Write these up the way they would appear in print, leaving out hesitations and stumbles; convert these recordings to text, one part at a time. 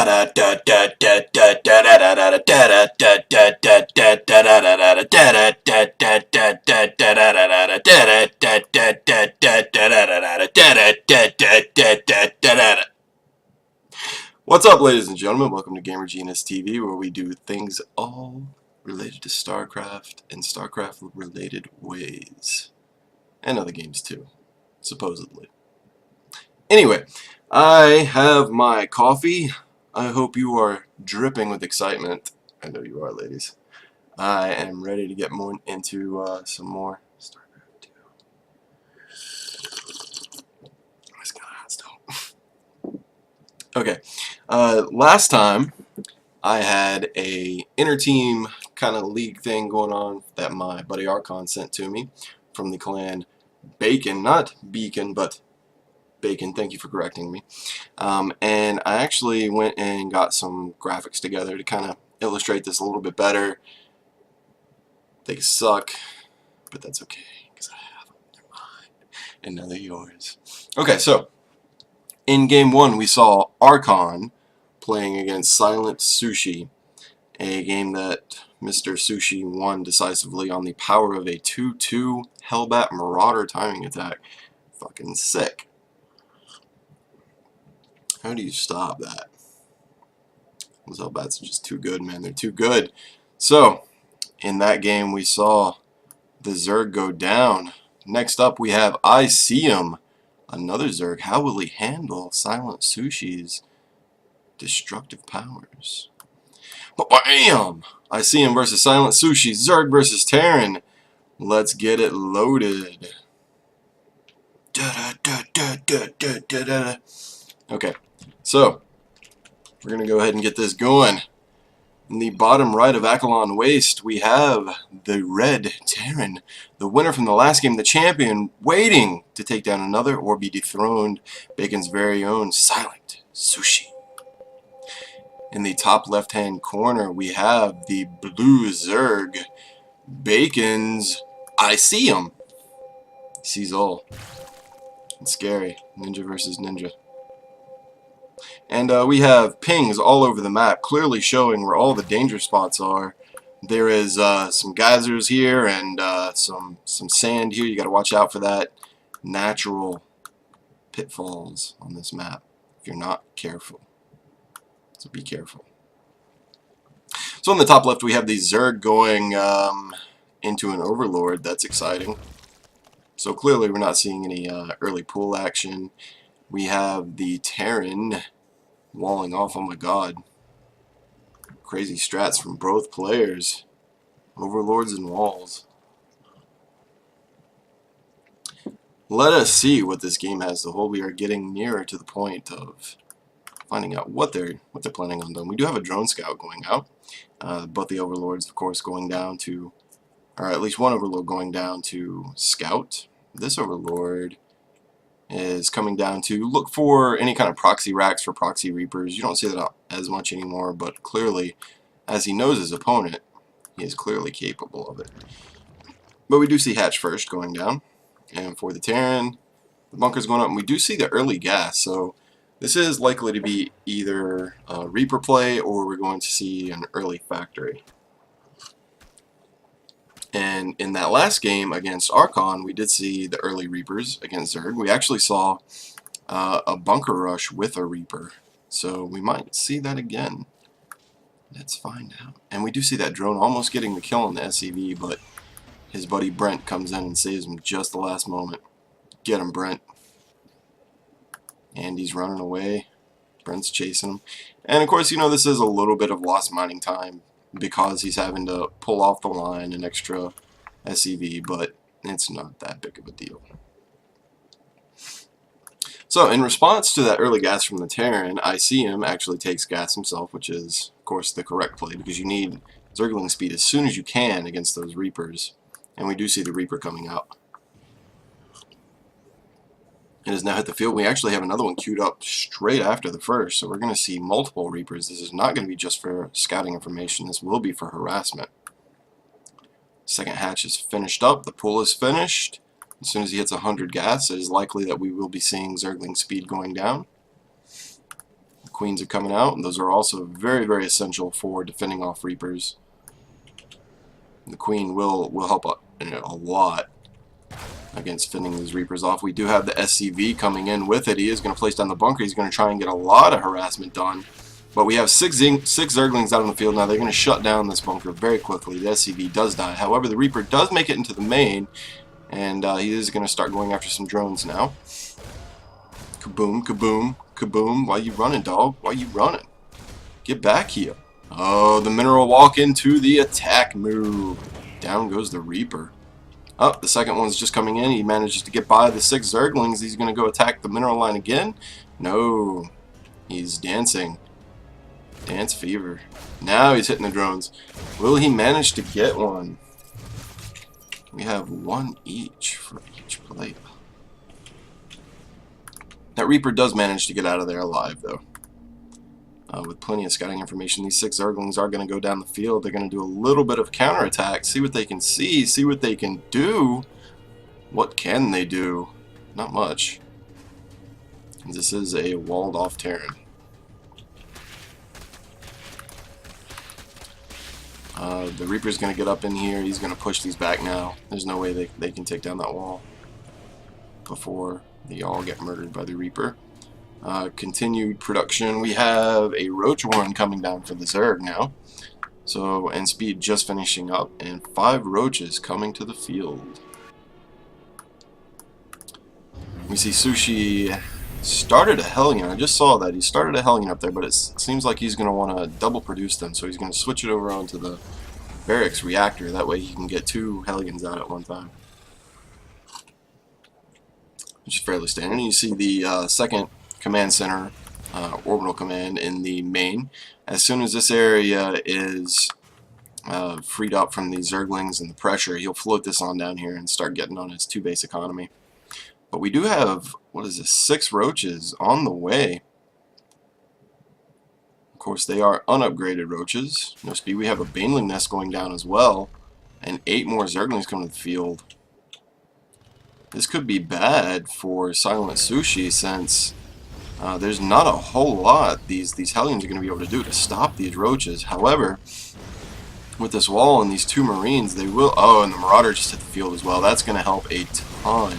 What's up, ladies and gentlemen? Welcome to GamerGenusTV, where we do things all related to Starcraft and Starcraft-related ways. And other games too, supposedly. Anyway, I have my coffee. I hope you are dripping with excitement. I know you are, ladies. I am ready to get more into some more Starcraft 2. It's kind of hot still. Okay, last time I had a inter-team kind of league thing going on that my buddy Archon sent to me from the clan Bacon, not Beacon, but Bacon. Thank you for correcting me. And I actually went and got some graphics together to kind of illustrate this a little bit better. They suck, but that's okay because I have them. They're mine, and now they're yours. Okay, so in game 1 we saw Archon playing against Silent Sushi, a game that Mr. Sushi won decisively on the power of a 2-2 Hellbat Marauder timing attack. Fucking sick. How do you stop that? Those Hellbats are just too good, man. They're too good. So, in that game we saw the Zerg go down. Next up we have I See Him, another Zerg. How will he handle Silent Sushi's destructive powers? Bam! I See Him versus Silent Sushi. Zerg versus Terran. Let's get it loaded. Okay, so we're gonna go ahead and get this going. In the bottom right of Akalon Waste, we have the Red Terran, the winner from the last game, the champion, waiting to take down another or be dethroned. Bacon's very own Silent Sushi. In the top left-hand corner, we have the Blue Zerg, Bacon's I See Him. He sees all. It's scary. Ninja versus ninja. And we have pings all over the map, clearly showing where all the danger spots are. There is some geysers here and some sand here. You got to watch out for that. Natural pitfalls on this map if you're not careful. So be careful. So on the top left we have the Zerg going into an Overlord. That's exciting. So clearly we're not seeing any early pull action. We have the Terran walling off. Oh my god. Crazy strats from both players. Overlords and walls. Let us see what this game has to hold. We are getting nearer to the point of finding out what they're planning on doing. We do have a drone scout going out. Both the Overlords, of course, going down to, or at least one Overlord going down to scout. This Overlord is coming down to look for any kind of proxy racks for proxy reapers. You don't see that as much anymore, but clearly, as he knows his opponent, he is clearly capable of it. But we do see Hatch first going down, and for the Terran, the bunker's going up, and we do see the early gas, so this is likely to be either a Reaper play or we're going to see an early factory. And in that last game against Archon, we did see the early Reapers against Zerg. We actually saw a bunker rush with a Reaper. So we might see that again. Let's find out. And we do see that drone almost getting the kill on the SCV, but his buddy Brent comes in and saves him just the last moment. Get him, Brent. And he's running away. Brent's chasing him. And of course, you know, this is a little bit of lost mining time, because he's having to pull off the line an extra SCV, but it's not that big of a deal. So in response to that early gas from the Terran, I See Him actually takes gas himself, which is, of course, the correct play, because you need Zergling speed as soon as you can against those Reapers. And we do see the Reaper coming out. It has now hit the field. We actually have another one queued up straight after the first, so we're going to see multiple Reapers. This is not going to be just for scouting information. This will be for harassment. Second hatch is finished up. The pull is finished. As soon as he hits 100 gas, it is likely that we will be seeing Zergling speed going down. The Queens are coming out, and those are also very, very essential for defending off Reapers. The Queen will help a lot against fending these Reapers off. We do have the SCV coming in with it. He is going to place down the bunker. He's going to try and get a lot of harassment done. But we have six Zerglings out on the field now. They're going to shut down this bunker very quickly. The SCV does die. However, the Reaper does make it into the main, and he is going to start going after some drones now. Kaboom, kaboom, kaboom. Why you running, dog? Why you running? Get back here. Oh, the mineral walk into the attack move. Down goes the Reaper. Oh, the second one's just coming in. He manages to get by the 6 Zerglings. He's going to go attack the mineral line again. No. He's dancing. Dance fever. Now he's hitting the drones. Will he manage to get one? We have one each for each player. That Reaper does manage to get out of there alive, though. With plenty of scouting information, these 6 Zerglings are going to go down the field. They're going to do a little bit of counterattack, see what they can see what they can do. What can they do? Not much. This is a walled-off Terran. The Reaper's going to get up in here. He's going to push these back now. There's no way they can take down that wall before they all get murdered by the Reaper. Continued production. We have a Roach Warren coming down for the Zerg now. So, and speed just finishing up, and 5 Roaches coming to the field. We see Sushi started a Hellion. I just saw that. He started a Hellion up there, but it seems like he's going to want to double produce them, so he's going to switch it over onto the Barracks Reactor. That way he can get 2 Hellions out at one time. Which is fairly standard. And you see the second command center, orbital command in the main. As soon as this area is freed up from the Zerglings and the pressure, he'll float this on down here and start getting on his 2-base economy. But we do have, what is this, 6 Roaches on the way. Of course, they are unupgraded Roaches. No speed. We have a Baneling nest going down as well, and 8 more Zerglings coming to the field. This could be bad for Silent Sushi, since there's not a whole lot these Hellions are going to be able to do to stop these Roaches. However, with this wall and these 2 Marines, they will... Oh, and the Marauder just hit the field as well. That's going to help a ton.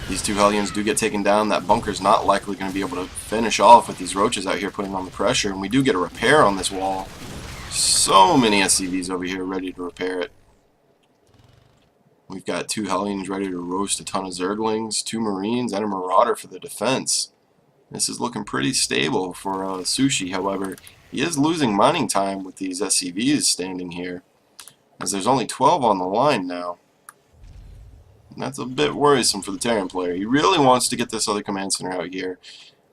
These 2 Hellions do get taken down. That bunker's not likely going to be able to finish off with these Roaches out here putting on the pressure. And we do get a repair on this wall. So many SCVs over here ready to repair it. We've got 2 Hellions ready to roast a ton of Zerglings, 2 Marines, and a Marauder for the defense. This is looking pretty stable for Sushi. However, he is losing mining time with these SCVs standing here, as there's only 12 on the line now. And that's a bit worrisome for the Terran player. He really wants to get this other command center out here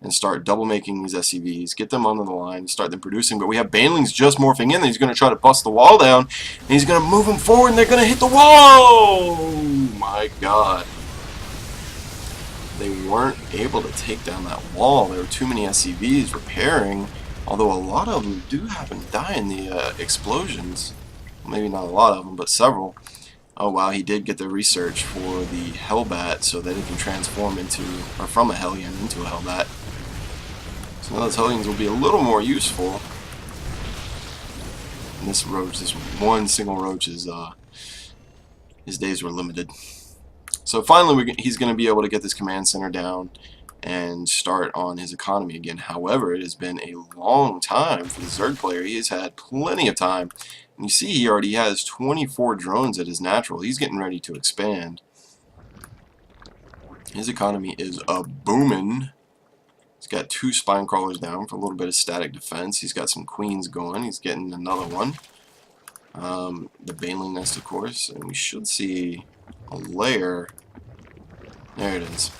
and start double making these SCVs, get them onto the line, start them producing. But we have Banelings just morphing in. He's going to try to bust the wall down, and he's going to move them forward, and they're going to hit the wall! Oh my god. They weren't able to take down that wall. There were too many SCVs repairing, although a lot of them do happen to die in the explosions. Maybe not a lot of them, but several. Oh wow, he did get the research for the Hellbat so that it can transform into, or from a Hellion into a Hellbat. So now those Hellions will be a little more useful. And this Roach, this one single Roach, is, his days were limited. So finally he's going to be able to get this command center down and start on his economy again. However, it has been a long time for the Zerg player. He has had plenty of time. And you see he already has 24 drones at his natural. He's getting ready to expand. His economy is booming. He's got 2 spine crawlers down for a little bit of static defense. He's got some queens going. He's getting another one. The Baneling nest, of course. And we should see a lair. There it is.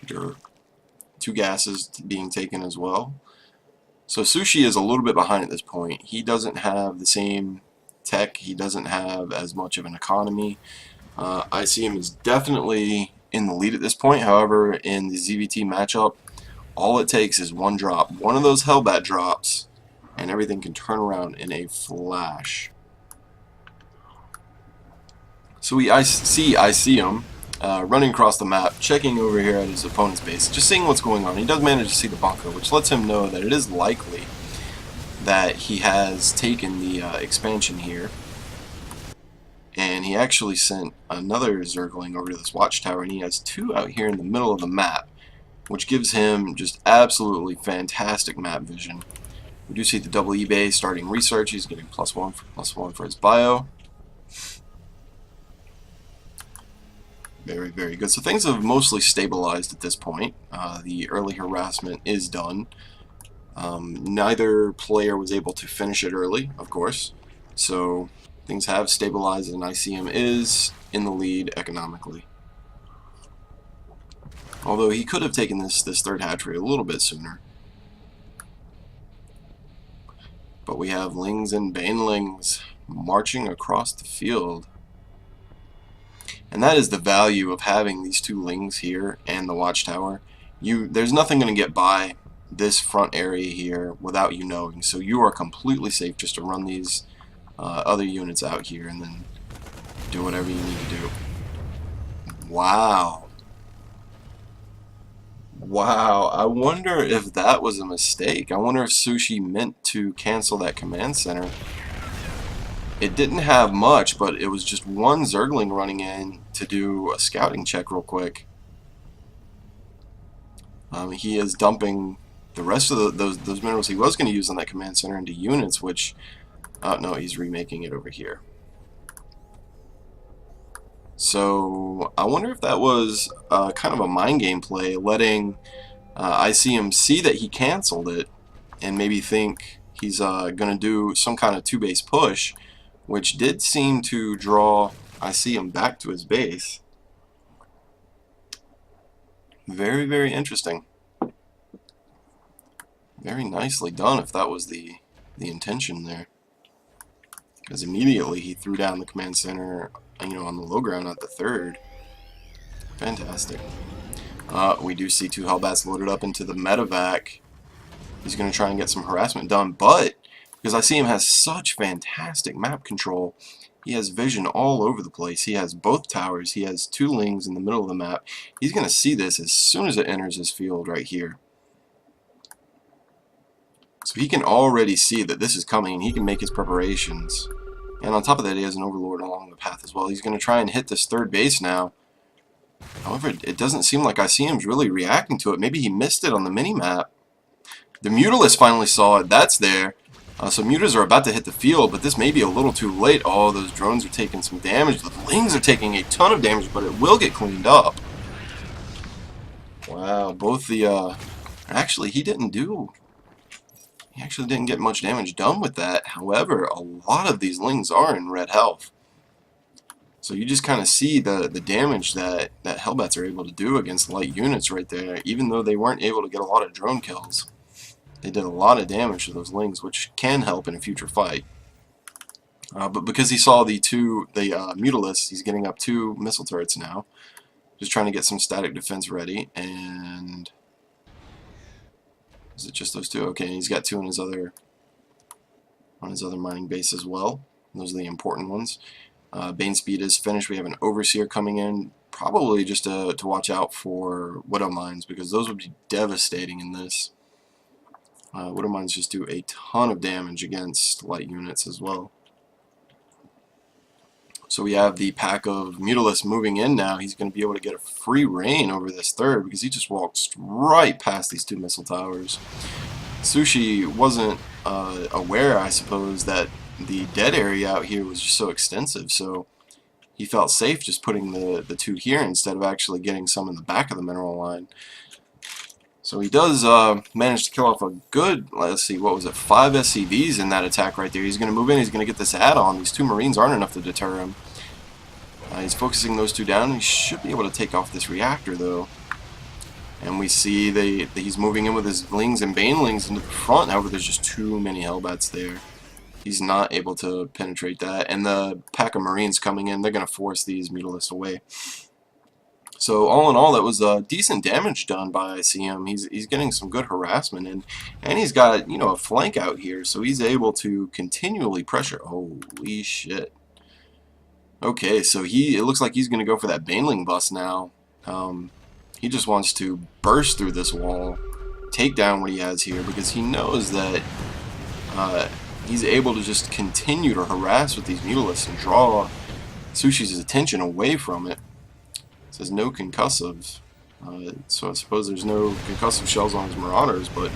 2 gases being taken as well. So Sushi is a little bit behind at this point. He doesn't have the same tech. He doesn't have as much of an economy. I see him as definitely in the lead at this point. However, in the ZVT matchup, all it takes is 1 drop. One of those Hellbat drops, and everything can turn around in a flash. So I see him. running across the map, checking over here at his opponent's base, just seeing what's going on. He does manage to see the bunker, which lets him know that it is likely that he has taken the expansion here. And he actually sent another Zergling over to this watchtower, and he has 2 out here in the middle of the map, which gives him just absolutely fantastic map vision. We do see the double eBay starting research. He's getting +1 for his bio. Very, very good. So things have mostly stabilized at this point. The early harassment is done. Neither player was able to finish it early, of course. So things have stabilized, and ICM is in the lead economically. Although he could have taken this third hatchery a little bit sooner. But we have Lings and Banelings marching across the field. And that is the value of having these 2 Lings here and the watchtower. There's nothing going to get by this front area here without you knowing. So you are completely safe just to run these other units out here and then do whatever you need to do. Wow. Wow, I wonder if that was a mistake. I wonder if Sushi meant to cancel that command center. It didn't have much, but it was just 1 Zergling running in to do a scouting check real quick. He is dumping the rest of those minerals he was going to use on that command center into units, which... no, he's remaking it over here. So I wonder if that was kind of a mind game play, letting ICM see that he canceled it and maybe think he's going to do some kind of 2-base push, which did seem to draw ICM back to his base. Very, very interesting. Very nicely done if that was the intention there. Because immediately he threw down the command center, on the low ground at the 3rd. Fantastic. We do see 2 Hellbats loaded up into the medevac. He's going to try and get some harassment done, but because ICM has such fantastic map control, he has vision all over the place. He has both towers. He has 2 Lings in the middle of the map. He's going to see this as soon as it enters his field right here. So he can already see that this is coming, and he can make his preparations. And on top of that, he has an Overlord along the path as well. He's going to try and hit this 3rd base now. However, it doesn't seem like ICM's really reacting to it. Maybe he missed it on the mini-map. The Mutalisk finally saw it. That's there. So Mutas are about to hit the field, but this may be a little too late. Oh, those drones are taking some damage. The Lings are taking a ton of damage, but it will get cleaned up. Wow, both the... Actually, he actually didn't get much damage done with that. However, a lot of these Lings are in red health. So you just kind of see the damage that Hellbats are able to do against light units right there, even though they weren't able to get a lot of drone kills. They did a lot of damage to those Lings, which can help in a future fight. But because he saw the Mutalisks, he's getting up 2 missile turrets now. Just trying to get some static defense ready. And is it just those 2? Okay, he's got 2 on his other mining base as well. Those are the important ones. Bane speed is finished. We have an Overseer coming in, probably just to watch out for Widow Mines, because those would be devastating in this. Widow Mines just do a ton of damage against light units as well. So we have the pack of Mutalisks moving in now. He's going to be able to get a free reign over this 3rd because he just walked right past these 2 missile towers. Sushi wasn't aware, I suppose, that the dead area out here was just so extensive, so he felt safe just putting the 2 here instead of actually getting some in the back of the mineral line. So he does manage to kill off a good, let's see, what was it, 5 SCVs in that attack right there. He's going to move in, he's going to get this add-on. These 2 Marines aren't enough to deter him. He's focusing those 2 down. He should be able to take off this reactor, though. And we see that he's moving in with his Lings and Banelings into the front. However, there's just too many Hellbats there. He's not able to penetrate that. And the pack of Marines coming in, they're going to force these Mutalisks away. So all in all, that was decent damage done by ICM. He's getting some good harassment in, and he's got a flank out here, so he's able to continually pressure. Holy shit! Okay, so it looks like he's going to go for that Baneling bust now. He just wants to burst through this wall, take down what he has here, because he knows that he's able to just continue to harass with these Mutalisks and draw Sushi's attention away from it. It says no concussives. So I suppose there's no concussive shells on his Marauders, but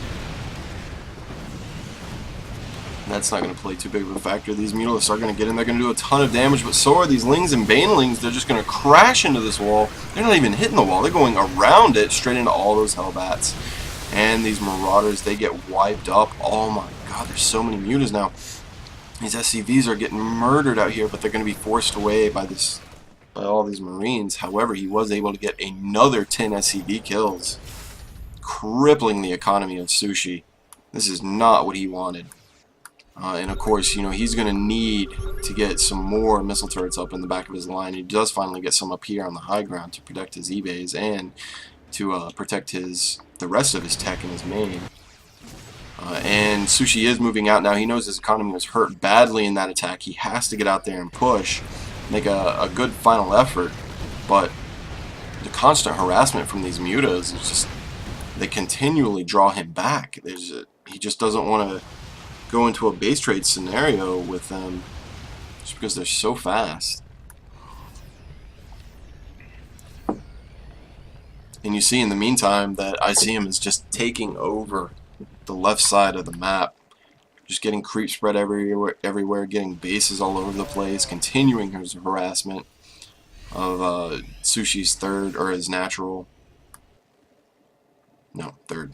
that's not going to play too big of a factor. These Mutalisks are going to get in. They're going to do a ton of damage, but so are these Lings and Banelings. They're just going to crash into this wall. They're not even hitting the wall. They're going around it, straight into all those Hellbats. And these Marauders, they get wiped up. Oh my god, there's so many Mutas now. These SCVs are getting murdered out here, but they're going to be forced away by all these Marines. However, he was able to get another 10 SCV kills, crippling the economy of Sushi. This is not what he wanted. And of course, you know, he's going to need to get some more missile turrets up in the back of his line. He does finally get some up here on the high ground to protect his E-bays and to protect the rest of his tech in his main. And Sushi is moving out now. He knows his economy was hurt badly in that attack. He has to get out there and push, make a good final effort. But the constant harassment from these Mutas is just, they continually draw him back. He just doesn't want to go into a base trade scenario with them just because they're so fast. And you see in the meantime that ICM is just taking over the left side of the map, just getting creep spread everywhere, getting bases all over the place, continuing his harassment of Sushi's third, or his natural, no, third.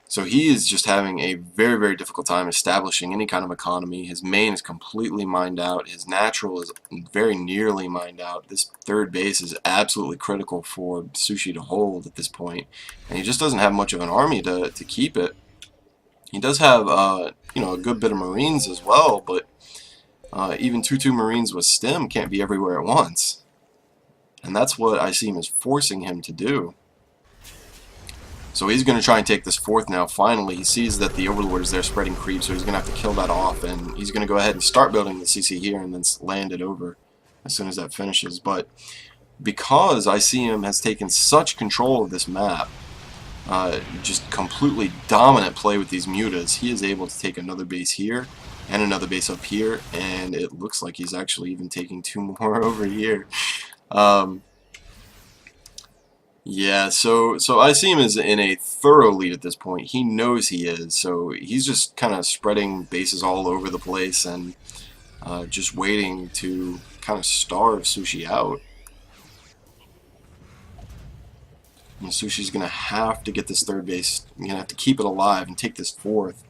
So he is just having a very, very difficult time establishing any kind of economy. His main is completely mined out. His natural is very nearly mined out. This third base is absolutely critical for Sushi to hold at this point. And he just doesn't have much of an army to keep it. He does have you know, a good bit of Marines as well, but even 2-2 Marines with stem can't be everywhere at once. And that's what I see him as forcing him to do. So he's going to try and take this fourth now. Finally, he sees that the Overlord is there spreading creep, so he's going to have to kill that off, and he's going to go ahead and start building the CC here and then land it over as soon as that finishes. But because ICM has taken such control of this map, just completely dominant play with these Mutas, he is able to take another base here and another base up here, and it looks like he's actually even taking 2 more over here. Yeah, so I see him as in a thorough lead at this point. He knows he is, so he's just kind of spreading bases all over the place and just waiting to kind of starve Sushi out. And Sushi's going to have to get this third base. You're going to have to keep it alive and take this fourth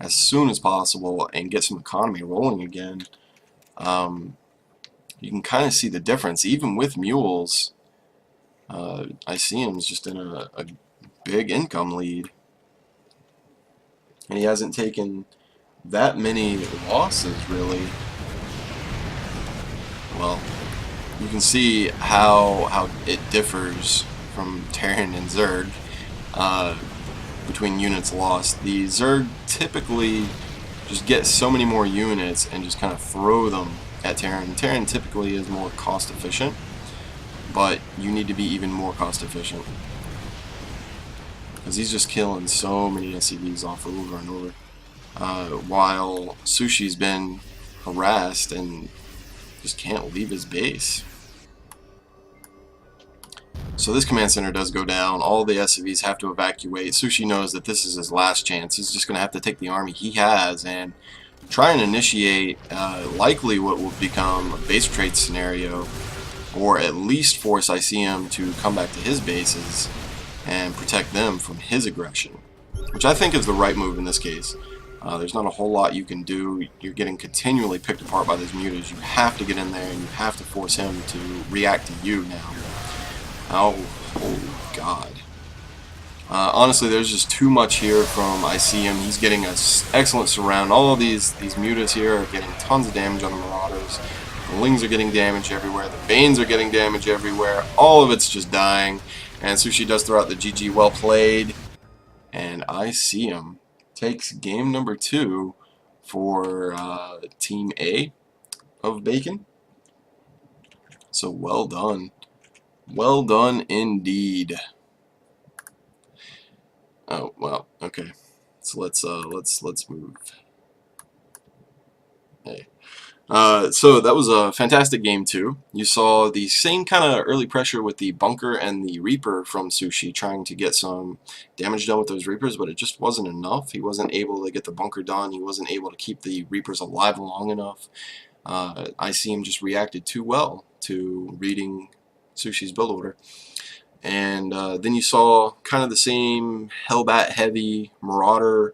as soon as possible and get some economy rolling again. You can kind of see the difference, even with mules. ICM's just in a big income lead, and he hasn't taken that many losses really. Well, you can see how it differs from Terran and Zerg between units lost. The Zerg typically just get so many more units and just kind of throw them at Terran. Terran typically is more cost efficient, but you need to be even more cost efficient, because he's just killing so many SCVs off over and over, while Sushi's been harassed and just can't leave his base. So this command center does go down. All the SCVs have to evacuate. Sushi knows that this is his last chance. He's just going to have to take the army he has and try and initiate likely what will become a base trade scenario, or at least force ICM to come back to his bases and protect them from his aggression, which I think is the right move in this case. There's not a whole lot you can do. You're getting continually picked apart by those mutas. You have to get in there and you have to force him to react to you now. Oh God. Honestly, there's just too much here from ICM. He's getting an excellent surround. All of these mutas here are getting tons of damage on the Marauders. The Lings are getting damage everywhere. The Banes are getting damage everywhere. All of it's just dying. And Sushi does throw out the GG, well played. And ICM takes game number 2 for Team A of Bacon. So well done. Well done indeed. Oh, well, okay. So let's move. Hey. So that was a fantastic game too. You saw the same kind of early pressure with the bunker and the Reaper from Sushi, trying to get some damage done with those Reapers, but it just wasn't enough. He wasn't able to get the bunker done. He wasn't able to keep the Reapers alive long enough. ICM just reacted too well to reading Sushi's build order. And then you saw kind of the same Hellbat heavy Marauder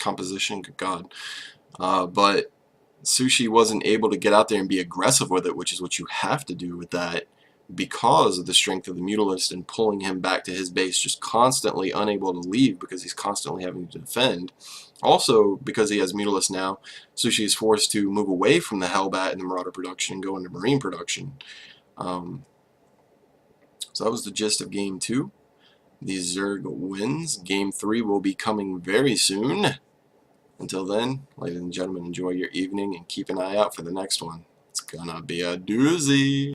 composition, good God. But Sushi wasn't able to get out there and be aggressive with it, which is what you have to do with that, because of the strength of the Mutalist and pulling him back to his base, just constantly unable to leave because he's constantly having to defend. Also, because he has Mutalist now, Sushi is forced to move away from the Hellbat and the Marauder production and go into Marine production. So that was the gist of Game 2. The Zerg wins. Game 3 will be coming very soon. Until then, ladies and gentlemen, enjoy your evening and keep an eye out for the next one. It's gonna be a doozy.